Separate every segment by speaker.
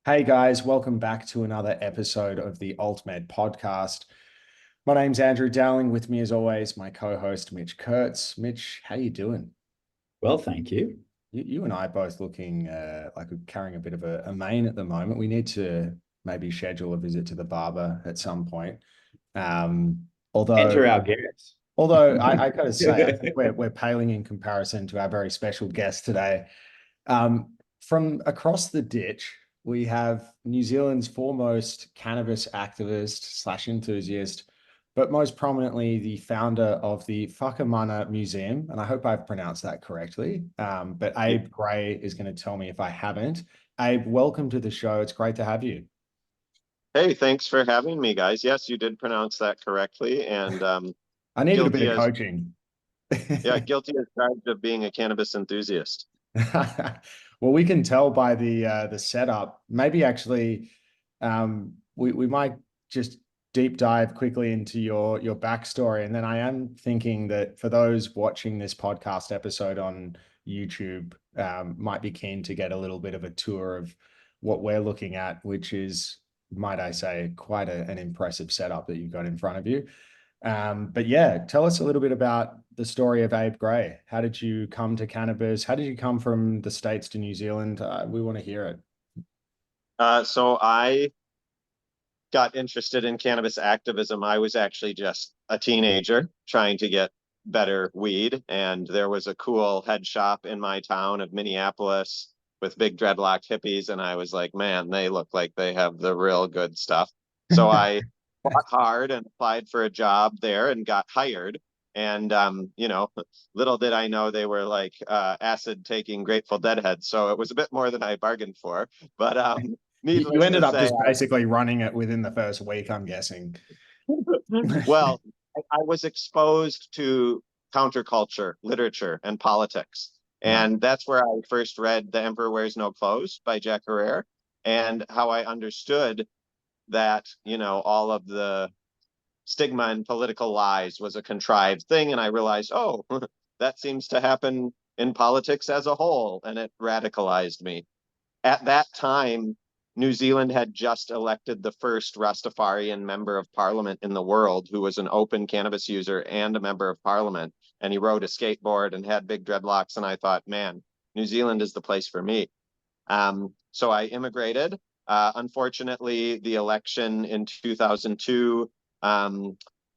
Speaker 1: Hey guys, welcome back to another episode of the AltMed podcast. My name's Andrew Dowling. With me, as always, my co-host Mitch Kurtz. Mitch, how you doing?
Speaker 2: Well, thank you.
Speaker 1: You and I are both looking like we're carrying a bit of a mane at the moment. We need to maybe schedule a visit to the barber at some point. Um, although,
Speaker 2: Enter our guest.
Speaker 1: although I got to say, I think we're paling in comparison to our very special guest today. From across the ditch, we have New Zealand's foremost cannabis activist slash enthusiast, but most prominently the founder of the Whakamana Museum. And I hope I've pronounced that correctly. But Abe Gray is going to tell me if I haven't. Abe, welcome to the show. It's great to have you.
Speaker 3: Hey, thanks for having me, guys. Yes, you did pronounce that correctly, and
Speaker 1: I needed a bit
Speaker 3: guilty
Speaker 1: of
Speaker 3: as
Speaker 1: coaching.
Speaker 3: guilty as charged of being a cannabis enthusiast.
Speaker 1: Well, we can tell by the setup. Maybe actually, we might just deep dive quickly into your backstory, and then I am thinking that for those watching this podcast episode on YouTube, might be keen to get a little bit of a tour of what we're looking at, which is, might I say, quite an impressive setup that you've got in front of you. But yeah, tell us a little bit about the story of Abe Gray. How did you come to cannabis? How did you come from the States to New Zealand? We want to hear it.
Speaker 3: So I got interested in cannabis activism. I was actually just a teenager trying to get better weed, and there was a cool head shop in my town of Minneapolis with big dreadlocked hippies, and I was like, man, they look like they have the real good stuff. So I fought hard and applied for a job there and got hired. And little did I know they were like acid taking Grateful Dead heads. So it was a bit more than I bargained for. But
Speaker 1: You
Speaker 3: needless
Speaker 1: ended
Speaker 3: to
Speaker 1: up
Speaker 3: say,
Speaker 1: just basically running it within the first week, I'm guessing.
Speaker 3: well, I was exposed to counterculture, literature, and politics.
Speaker 1: Right.
Speaker 3: And that's where I first read The Emperor Wears No Clothes by Jack Herrera, and how I understood that, all of the stigma and political lies was a contrived thing. And I realized, oh, that seems to happen in politics as a whole. And it radicalized me. At that time, New Zealand had just elected the first Rastafarian member of parliament in the world who was an open cannabis user and a member of parliament. And he rode a skateboard and had big dreadlocks. And I thought, man, New Zealand is the place for me. So I immigrated. Unfortunately, the election in 2002,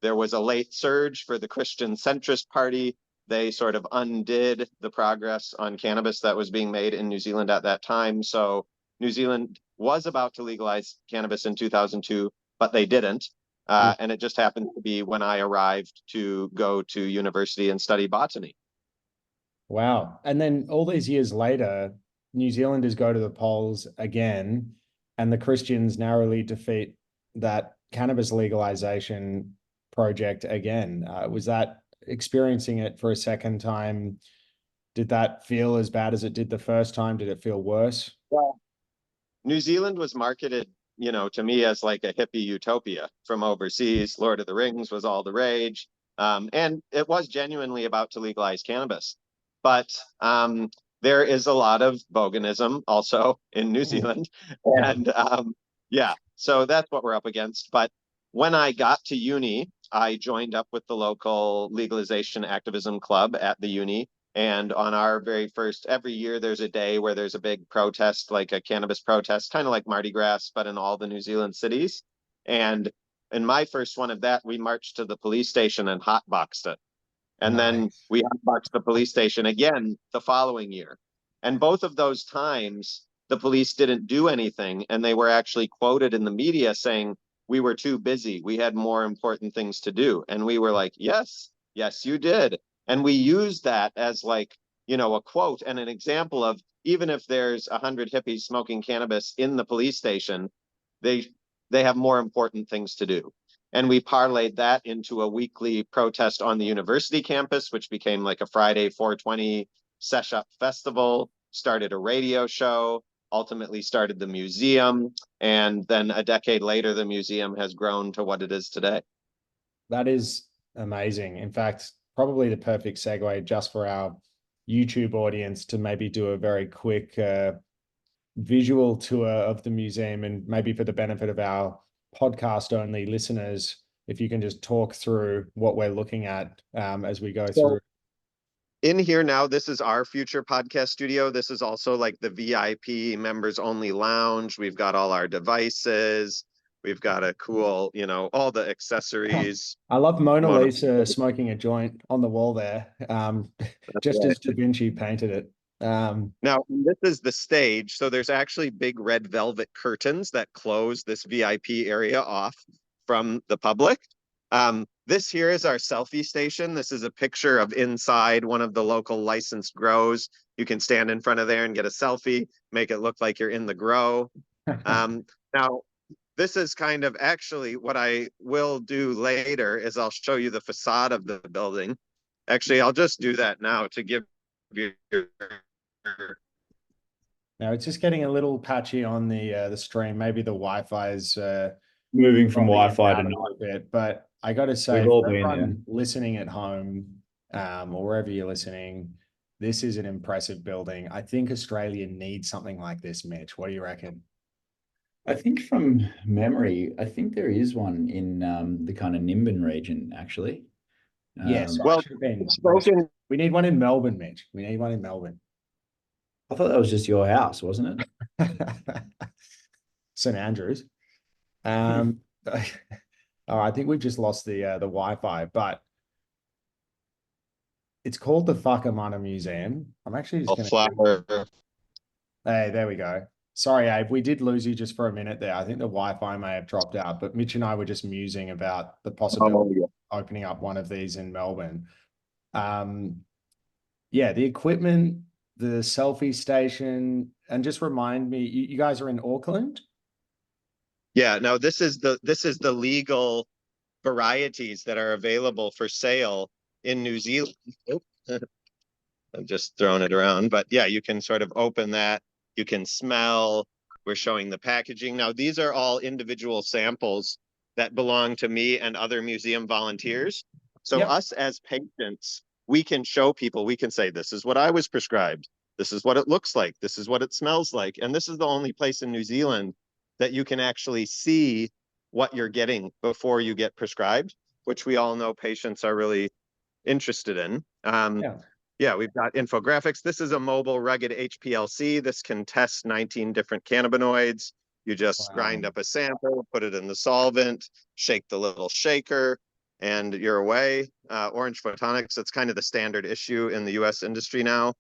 Speaker 3: there was a late surge for the Christian centrist party. They sort of undid the progress on cannabis that was being made in New Zealand at that time. So New Zealand was about to legalize cannabis in 2002, but they didn't. And it just happened to be when I arrived to go to university and study botany.
Speaker 1: Wow. And then all these years later, New Zealanders go to the polls again, and the Christians narrowly defeat that cannabis legalization project again. Was that experiencing it for a second time? Did that feel as bad as it did the first time? Did it feel worse?
Speaker 3: Well, New Zealand was marketed, to me as like a hippie utopia from overseas. Lord of the Rings was all the rage. And it was genuinely about to legalize cannabis. But there is a lot of boganism also in New Zealand. And yeah, so that's what we're up against. But when I got to uni, I joined up with the local legalization activism club at the uni. And on our very first, every year there's a day where there's a big protest, like a cannabis protest, kind of like Mardi Gras, but in all the New Zealand cities. And in my first one of that, we marched to the police station and hotboxed it. And then
Speaker 1: Nice.
Speaker 3: we hotboxed the police station again the following year. And both of those times, the police didn't do anything. And they were actually quoted in the media saying, we were too busy. We had more important things to do. And we were like, yes, yes, you did. And we used that as like, a quote and an example of, even if there's 100 hippies smoking cannabis in the police station, they they have more important things to do. And we parlayed that into a weekly protest on the university campus, which became like a Friday 420 sesh up festival, started a radio show, ultimately started the museum. And then a decade later, the museum has grown to what it is today.
Speaker 1: That is amazing. In fact, probably the perfect segue just for our YouTube audience to maybe do a very quick visual tour of the museum, and maybe for the benefit of our podcast only listeners, if you can just talk through what we're looking at as we go through.
Speaker 3: In here now, this is our future podcast studio. This is also like the VIP members only lounge. We've got all our devices. We've got a cool, all the accessories.
Speaker 1: I love Mona Lisa smoking a joint on the wall there, just as Da Vinci painted it.
Speaker 3: Now, this is the stage. So there's actually big red velvet curtains that close this VIP area off from the public. This here is our selfie station. This is a picture of inside one of the local licensed grows. You can stand in front of there and get a selfie, make it look like you're in the grow. Now, this is kind of actually what I will do later is I'll show you the facade of the building. Actually, I'll just do that now to give you.
Speaker 1: Now it's just getting a little patchy on the stream. Maybe the Wi-Fi is
Speaker 2: moving from
Speaker 1: Wi-Fi
Speaker 2: Wi-Fi to
Speaker 1: a bit, but I got to say,
Speaker 2: We've all
Speaker 1: for
Speaker 2: been
Speaker 1: everyone listening at home, or wherever you're listening, this is an impressive building. I think Australia needs something like this, Mitch. What do you reckon?
Speaker 2: I think from memory, I think there is one in the kind of Nimbin region, actually.
Speaker 1: Yes,
Speaker 3: Well,
Speaker 1: we need one in Melbourne, Mitch. We need one in Melbourne.
Speaker 2: I thought that was just your house, wasn't it?
Speaker 1: St Andrews. Oh, I think we've just lost the Wi-Fi, but it's called the Whakamana Museum. I'm actually just going to. Hey, there we go. Sorry, Abe, we did lose you just for a minute there. I think the Wi-Fi may have dropped out, but Mitch and I were just musing about the possibility of opening up one of these in Melbourne. Yeah, the equipment, the selfie station, and just remind me, you guys are in Auckland?
Speaker 3: Yeah, no, this is the legal varieties that are available for sale in New Zealand. Oh, I'm just throwing it around, but yeah, you can sort of open that. You can smell. We're showing the packaging. Now, these are all individual samples that belong to me and other museum volunteers. So us as patients, we can show people, we can say, this is what I was prescribed. This is what it looks like. This is what it smells like. And this is the only place in New Zealand that you can actually see what you're getting before you get prescribed, which we all know patients are really interested in. Yeah, we've got infographics. This is a mobile rugged HPLC. This can test 19 different cannabinoids. You just grind up a sample, put it in the solvent, shake the little shaker, and you're away. Orange Photonics, it's kind of the standard issue in the US industry now.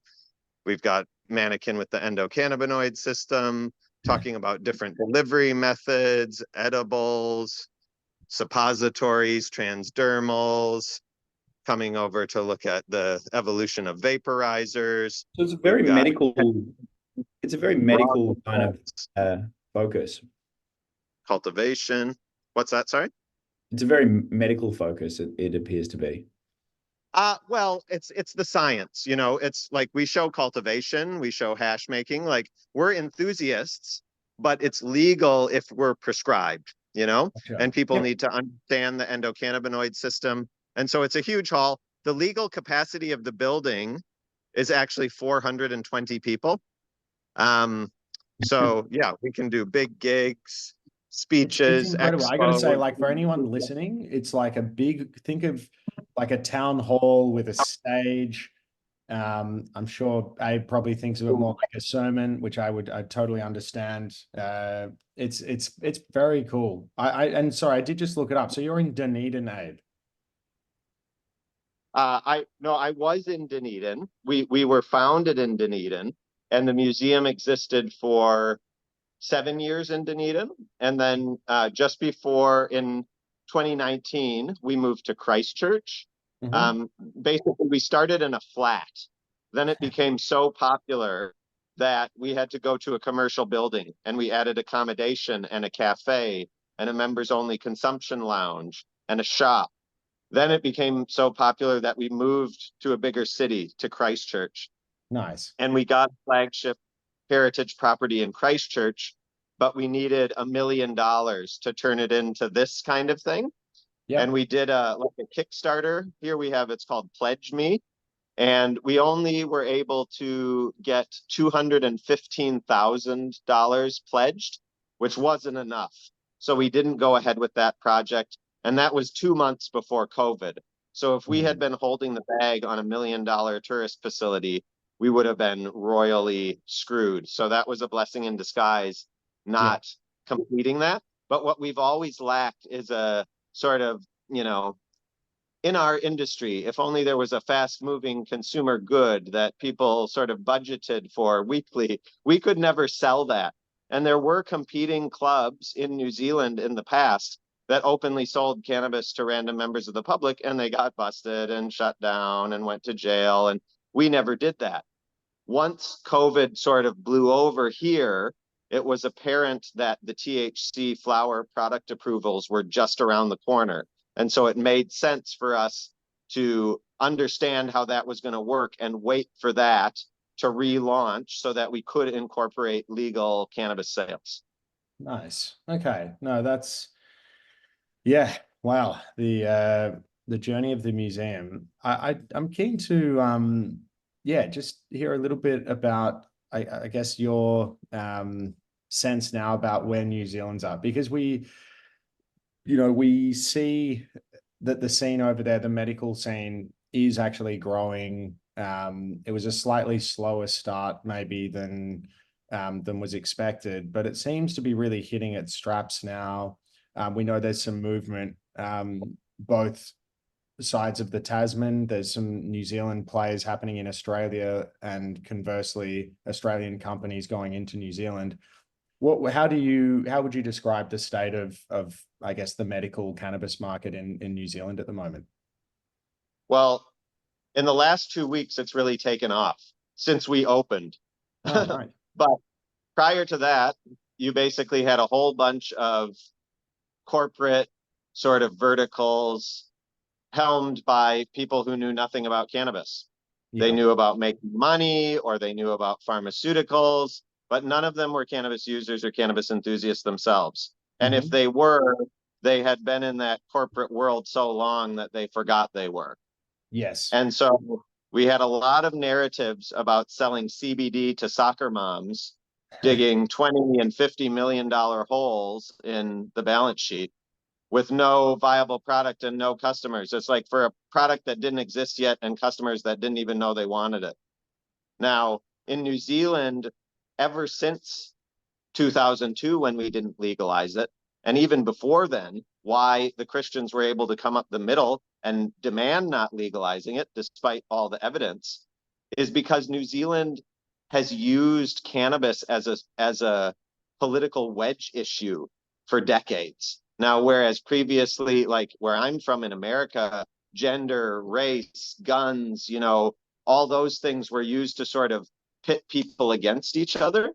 Speaker 3: We've got Mannequin with the endocannabinoid system, talking about different delivery methods, edibles, suppositories, transdermals, coming over to look at the evolution of vaporizers.
Speaker 2: So it's a very medical kind of focus.
Speaker 3: Cultivation. What's that? Sorry?
Speaker 2: It's a very medical focus, it appears to be.
Speaker 3: Well, it's the science, it's like we show cultivation, we show hash making, like we're enthusiasts, but it's legal if we're prescribed, and people need to understand the endocannabinoid system. And so it's a huge hall. The legal capacity of the building is actually 420 people. So yeah, we can do big gigs, speeches.
Speaker 1: It's incredible. I got to say, like, for anyone listening, it's like think of like a town hall with a stage. I'm sure Abe probably thinks of it more like a sermon, which I totally understand. It's very cool. And sorry, I did just look it up. So you're in Dunedin, Abe.
Speaker 3: I was in Dunedin. We were founded in Dunedin, and the museum existed for 7 years in Dunedin. And then just before, in 2019, we moved to Christchurch. Basically, we started in a flat. Then it became so popular that we had to go to a commercial building, and we added accommodation and a cafe and a members only consumption lounge and a shop. Then it became so popular that we moved to a bigger city, to Christchurch.
Speaker 1: Nice.
Speaker 3: And we got a flagship heritage property in Christchurch, but we needed $1 million to turn it into this kind of thing. And we did like a Kickstarter. Here we have, it's called Pledge Me. And we only were able to get $215,000 pledged, which wasn't enough. So we didn't go ahead with that project. And that was 2 months before COVID. So if we had been holding the bag on $1 million tourist facility, we would have been royally screwed. So that was a blessing in disguise, not completing that. But what we've always lacked is a sort of, in our industry, if only there was a fast moving consumer good that people sort of budgeted for weekly, we could never sell that. And there were competing clubs in New Zealand in the past that openly sold cannabis to random members of the public, and they got busted and shut down and went to jail. And we never did that. Once COVID sort of blew over here, it was apparent that the THC flower product approvals were just around the corner. And so it made sense for us to understand how that was going to work and wait for that to relaunch so that we could incorporate legal cannabis sales.
Speaker 1: Nice. Okay. No, yeah. Wow. The journey of the museum. I'm keen to just hear a little bit about I guess your sense now about where New Zealand's at, because we see that the scene over there, the medical scene, is actually growing. It was a slightly slower start maybe than was expected, but it seems to be really hitting its straps now. We know there's some movement, both sides of the Tasman. There's some New Zealand players happening in Australia, and conversely, Australian companies going into New Zealand. How would you describe the state of I guess the medical cannabis market in New Zealand at the moment?
Speaker 3: Well, in the last 2 weeks, it's really taken off since we opened.
Speaker 1: Oh, right.
Speaker 3: But prior to that, you basically had a whole bunch of corporate sort of verticals helmed by people who knew nothing about cannabis. They knew about making money, or they knew about pharmaceuticals, but none of them were cannabis users or cannabis enthusiasts themselves. And if they were, they had been in that corporate world so long that they forgot they were.
Speaker 1: Yes.
Speaker 3: And so we had a lot of narratives about selling CBD to soccer moms, digging $20 and $50 million holes in the balance sheet with no viable product and no customers. It's like for a product that didn't exist yet and customers that didn't even know they wanted it. Now, in New Zealand, ever since 2002, when we didn't legalize it, and even before then, why the Christians were able to come up the middle and demand not legalizing it, despite all the evidence, is because New Zealand has used cannabis as a political wedge issue for decades. Now, whereas previously, like where I'm from in America, gender, race, guns, all those things were used to sort of pit people against each other.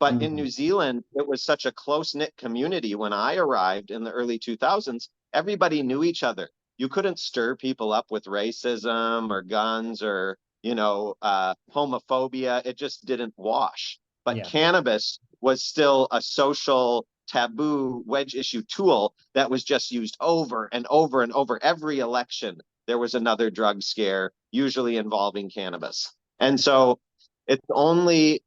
Speaker 3: But in New Zealand, it was such a close-knit community. When I arrived in the early 2000s, everybody knew each other. You couldn't stir people up with racism or guns or, homophobia. It just didn't wash. But cannabis was still a social taboo wedge issue tool that was just used over and over and over. Every election, there was another drug scare, usually involving cannabis. And so it's only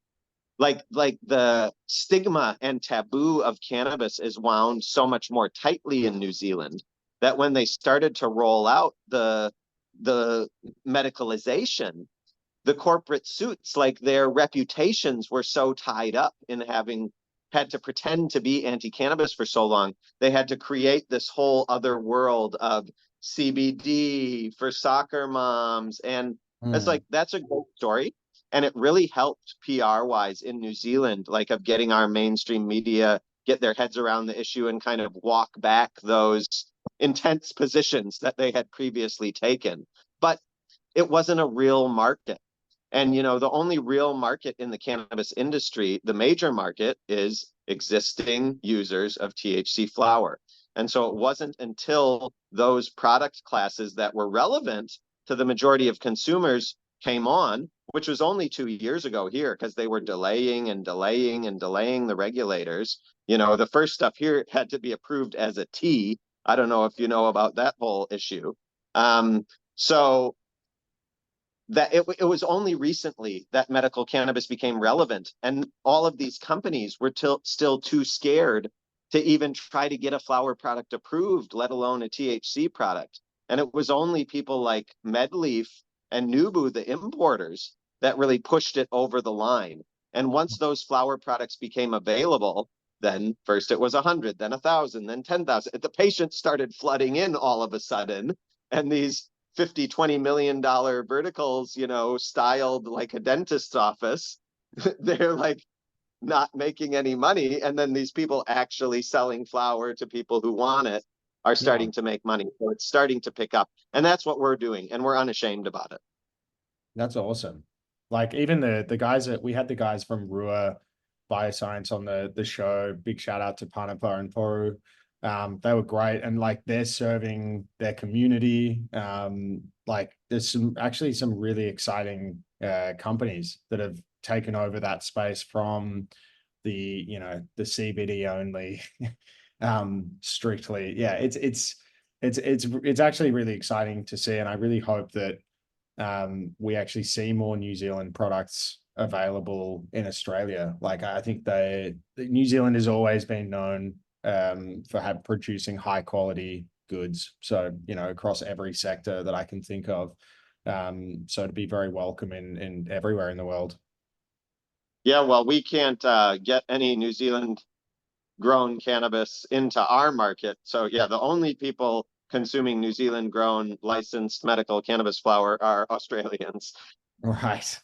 Speaker 3: like the stigma and taboo of cannabis is wound so much more tightly in New Zealand that when they started to roll out the medicalization, the corporate suits, like their reputations were so tied up in having had to pretend to be anti-cannabis for so long, they had to create this whole other world of CBD for soccer moms. And it's like, that's a great story. And it really helped PR-wise in New Zealand, like of getting our mainstream media get their heads around the issue and kind of walk back those intense positions that they had previously taken. But it wasn't a real market. And, the only real market in the cannabis industry, the major market, is existing users of THC flower. And so it wasn't until those product classes that were relevant to the majority of consumers came on, which was only 2 years ago here, because they were delaying and delaying and delaying the regulators. The first stuff here had to be approved as a tea. I don't know if you know about that whole issue. So that it was only recently that medical cannabis became relevant, and all of these companies were still too scared to even try to get a flower product approved, let alone a THC product. And it was only people like MedLeaf and Nubu, the importers, that really pushed it over the line. And once those flower products became available, then first it was 100, then 1,000, then 10,000. The patients started flooding in all of a sudden, and these 50, $20 million verticals, you know, styled like a dentist's office, they're like not making any money. And then these people actually selling flower to people who want it are starting to make money. So it's starting to pick up. And that's what we're doing. And we're unashamed about it.
Speaker 1: That's awesome. Like even the guys that we had, the guys from Rua Bioscience on the show. Big shout out to Panapa and Poru. They were great, and like they're serving their community. Like there's some really exciting companies that have taken over that space from the the CBD only strictly. Yeah, it's actually really exciting to see, and I really hope that we actually see more New Zealand products available in Australia. Like I think New Zealand has always been known for producing high quality goods. So, across every sector that I can think of. So to be very welcome in everywhere in the world.
Speaker 3: Yeah, well, we can't get any New Zealand grown cannabis into our market. So yeah, the only people consuming New Zealand grown licensed medical cannabis flower are Australians.
Speaker 1: Right.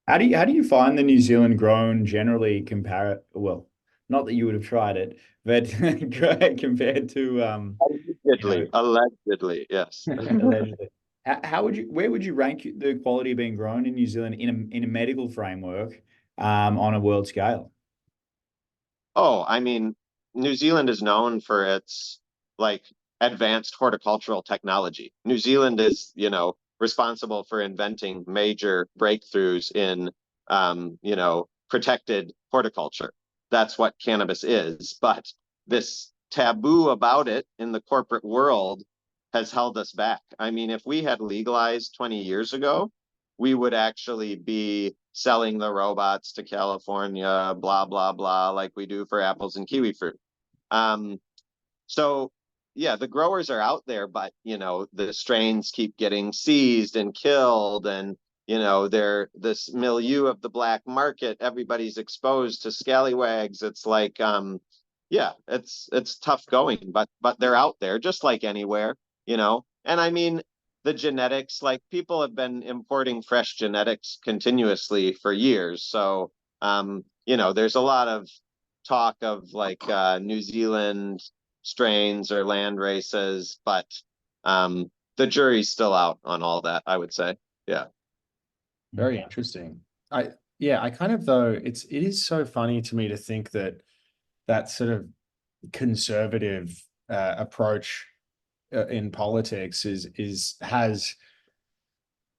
Speaker 2: How do you find the New Zealand grown generally compare? Well, not that you would have tried it, but compared to
Speaker 3: Allegedly, yes.
Speaker 2: allegedly. Where would you rank the quality being grown in New Zealand in a medical framework, on a world scale?
Speaker 3: Oh, I mean, New Zealand is known for its like advanced horticultural technology. New Zealand is, responsible for inventing major breakthroughs in, protected horticulture. That's what cannabis is. But this taboo about it in the corporate world has held us back. I mean, if we had legalized 20 years ago, we would actually be selling the robots to California, blah, blah, blah, like we do for apples and kiwi fruit. So yeah, the growers are out there, but the strains keep getting seized and killed, and they're this milieu of the black market. Everybody's exposed to scallywags. It's like, yeah, it's tough going, but they're out there just like anywhere, And I mean, the genetics, like people have been importing fresh genetics continuously for years. So, there's a lot of talk of like New Zealand strains or land races, but the jury's still out on all that, I would say. Yeah.
Speaker 1: Very interesting. I kind of, though, it is so funny to me to think that sort of conservative approach in politics has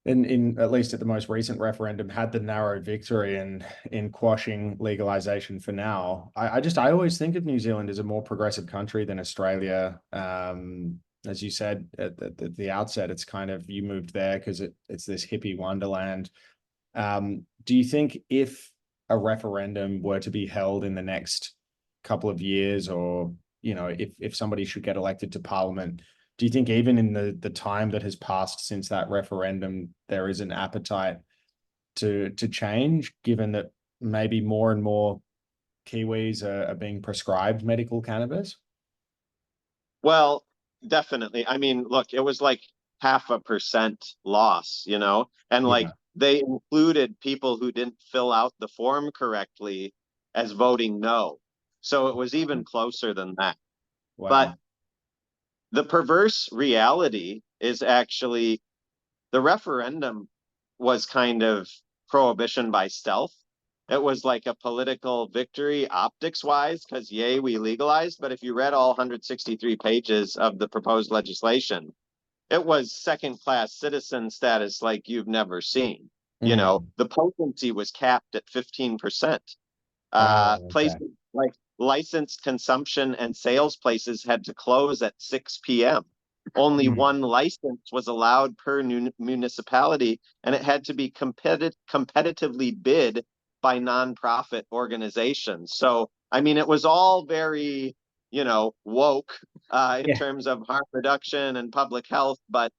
Speaker 1: in at least at the most recent referendum had the narrow victory in quashing legalization for now. I always think of New Zealand as a more progressive country than Australia. As you said at the outset, it's kind of, you moved there because it's this hippie wonderland. Do you think if a referendum were to be held in the next couple of years, or if somebody should get elected to parliament, do you think even in the time that has passed since that referendum, there is an appetite to change, given that maybe more and more Kiwis are being prescribed medical cannabis?
Speaker 3: Well, definitely. I mean, look, it was like 0.5% loss, and like they included people who didn't fill out the form correctly as voting no. So it was even closer than that.
Speaker 1: Wow.
Speaker 3: But the perverse reality is actually the referendum was kind of prohibition by stealth. It was like a political victory optics wise, because yay, we legalized. But if you read all 163 pages of the proposed legislation, it was second class citizen status like you've never seen. The potency was capped at 15%. Places like licensed consumption and sales places had to close at 6 p.m. only one license was allowed per municipality, and it had to be competitively bid by nonprofit organizations. So, I mean, it was all very, woke in terms of harm reduction and public health, but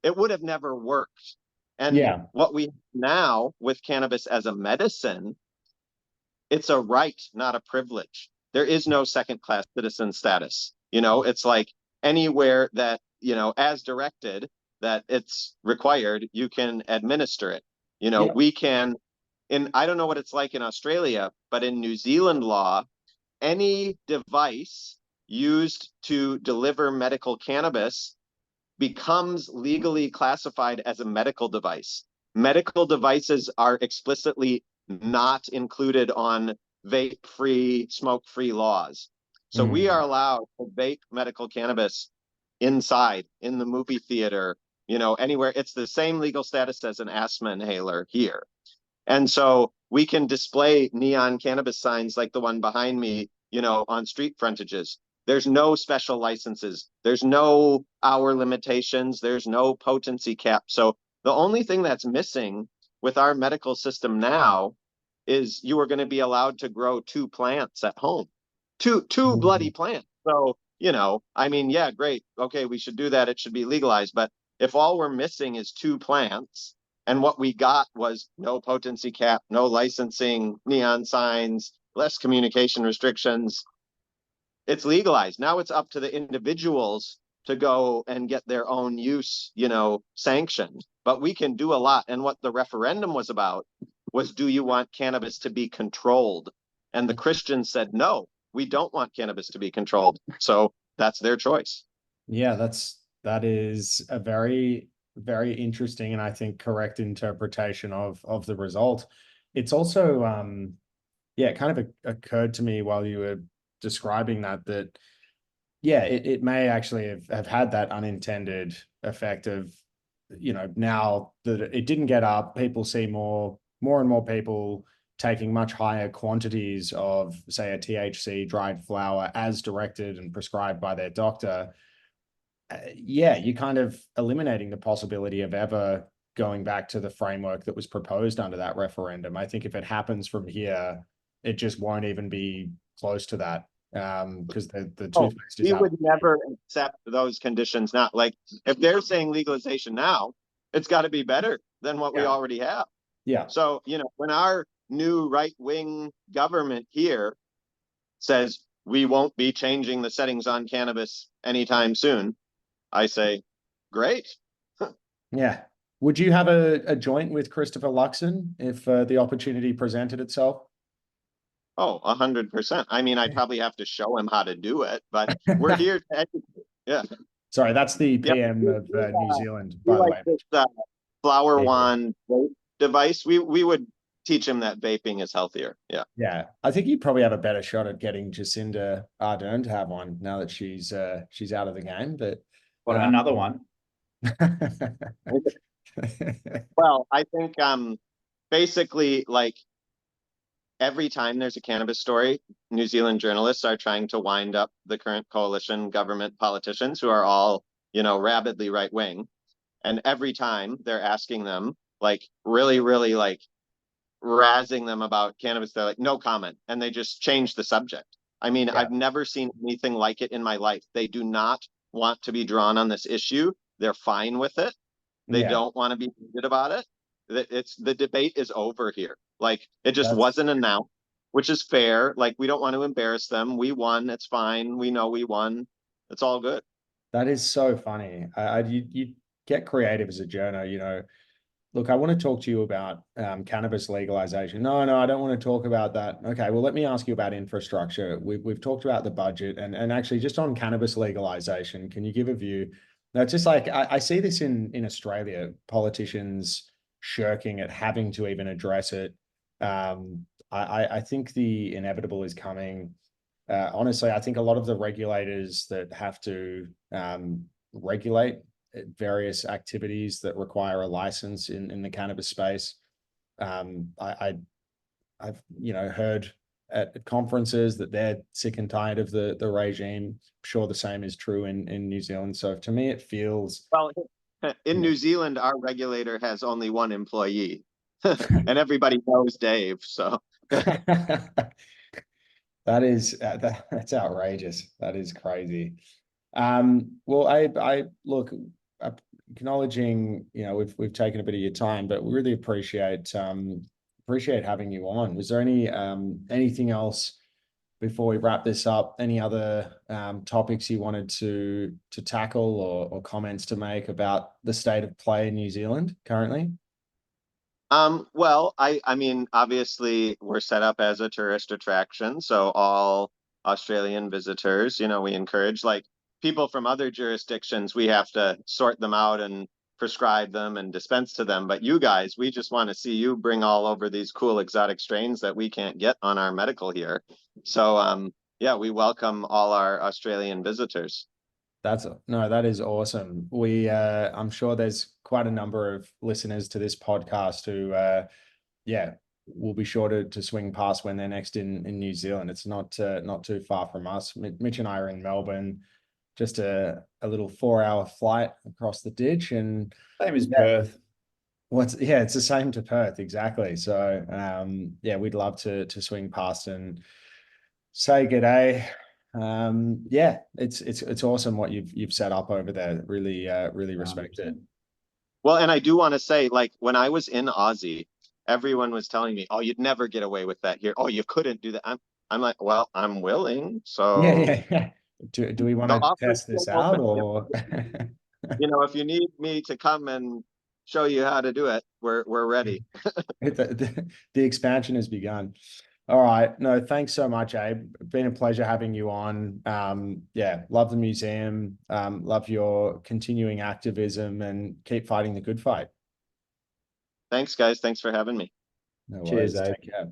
Speaker 3: it would have never worked. And what we have now with cannabis as a medicine, it's a right, not a privilege. There is no second class citizen status. It's like anywhere that, as directed, that it's required, you can administer it. We can, I don't know what it's like in Australia, but in New Zealand law, any device used to deliver medical cannabis becomes legally classified as a medical device. Medical devices are explicitly not included on vape-free, smoke-free laws. So we are allowed to vape medical cannabis inside, in the movie theater, anywhere. It's the same legal status as an asthma inhaler here. And so we can display neon cannabis signs like the one behind me, on street frontages. There's no special licenses. There's no hour limitations. There's no potency cap. So the only thing that's missing with our medical system now is you are going to be allowed to grow 2 plants at home, two bloody plants. So, I mean, yeah, great. Okay, we should do that. It should be legalized. But if all we're missing is 2 plants, and what we got was no potency cap, no licensing, neon signs, less communication restrictions, it's legalized. Now it's up to the individuals to go and get their own use, sanctioned. But we can do a lot. And what the referendum was about was, do you want cannabis to be controlled? And the Christians said, no, we don't want cannabis to be controlled. So that's their choice.
Speaker 1: Yeah, that is a very, very interesting and I think correct interpretation of the result. It's also, it kind of occurred to me while you were describing that it may actually have had that unintended effect of, now that it didn't get up, people see more and more people taking much higher quantities of, say, a THC dried flower as directed and prescribed by their doctor. You're kind of eliminating the possibility of ever going back to the framework that was proposed under that referendum. I think if it happens from here, it just won't even be close to that, because the toothpaste is
Speaker 3: we
Speaker 1: out.
Speaker 3: would never accept those conditions. Not like, if they're saying legalization now, it's got to be better than what we already have.
Speaker 1: Yeah.
Speaker 3: So, when our new right-wing government here says we won't be changing the settings on cannabis anytime soon, I say, great.
Speaker 1: Yeah. Would you have a joint with Christopher Luxon if the opportunity presented itself?
Speaker 3: Oh, 100%. I mean, I'd probably have to show him how to do it, but we're here to educate. Yeah.
Speaker 1: Sorry, that's the PM of New Zealand, by the way.
Speaker 3: This flower wand device, we would teach him that vaping is healthier. Yeah.
Speaker 1: Yeah. I think you probably have a better shot at getting Jacinda Ardern to have one now that she's out of the game. But
Speaker 2: another one.
Speaker 3: Well, I think basically, like, every time there's a cannabis story, New Zealand journalists are trying to wind up the current coalition government politicians who are all, rabidly right wing. And every time they're asking them, like, really, really, like, razzing them about cannabis, they're like, no comment. And they just change the subject. I mean, I've never seen anything like it in my life. They do not want to be drawn on this issue. They're fine with it. They don't want to be heated about it. The debate is over here. Like, it just wasn't announced, which is fair. Like, we don't want to embarrass them. We won. It's fine. We know we won. It's all good.
Speaker 1: That is so funny. You get creative as a journo, Look, I want to talk to you about cannabis legalization. No, I don't want to talk about that. Okay, well, let me ask you about infrastructure. We've talked about the budget and actually just on cannabis legalization, can you give a view? Now, it's just like I see this in Australia, politicians shirking at having to even address it. I think the inevitable is coming. Honestly, I think a lot of the regulators that have to regulate various activities that require a license in the cannabis space. I've heard at conferences that they're sick and tired of the regime. I'm sure the same is true in New Zealand. So to me, it feels
Speaker 3: Well, in
Speaker 1: yeah.
Speaker 3: New Zealand, our regulator has only one employee, and everybody knows Dave. So
Speaker 1: That is that's outrageous. That is crazy. Well, I look, acknowledging, we've taken a bit of your time, but we really appreciate having you on. Was there anything else before we wrap this up? Any other topics you wanted to tackle or comments to make about the state of play in New Zealand currently?
Speaker 3: well, I mean, obviously we're set up as a tourist attraction, so all Australian visitors, we encourage like people from other jurisdictions, we have to sort them out and prescribe them and dispense to them. But you guys, we just want to see you bring all over these cool exotic strains that we can't get on our medical here. So, yeah, we welcome all our Australian visitors.
Speaker 1: That is awesome. I'm sure there's quite a number of listeners to this podcast who, yeah, will be sure to swing past when they're next in New Zealand. It's not too far from us. Mitch and I are in Melbourne, just a little 4-hour flight across the ditch, and
Speaker 2: Same as
Speaker 1: yeah,
Speaker 2: Perth.
Speaker 1: it's the same to Perth, exactly. So, yeah, we'd love to swing past and say good day. Yeah, it's awesome what you've set up over there. Really respect it.
Speaker 3: Well, and I do want to say, like, when I was in Aussie, everyone was telling me, "Oh, you'd never get away with that here. Oh, you couldn't do that." I'm like, "Well, I'm willing."
Speaker 1: Yeah,
Speaker 3: So
Speaker 1: yeah, yeah. Do we want
Speaker 3: the
Speaker 1: to
Speaker 3: offer's
Speaker 1: test
Speaker 3: still
Speaker 1: this out,
Speaker 3: open.
Speaker 1: or
Speaker 3: If you need me to come and show you how to do it, we're ready.
Speaker 1: the expansion has begun? All right. No, thanks so much, Abe. Been a pleasure having you on. Yeah, love the museum. Love your continuing activism, and keep fighting the good fight.
Speaker 3: Thanks, guys. Thanks for having me.
Speaker 1: No
Speaker 2: Cheers,
Speaker 1: worries.
Speaker 2: Abe.
Speaker 1: Take care.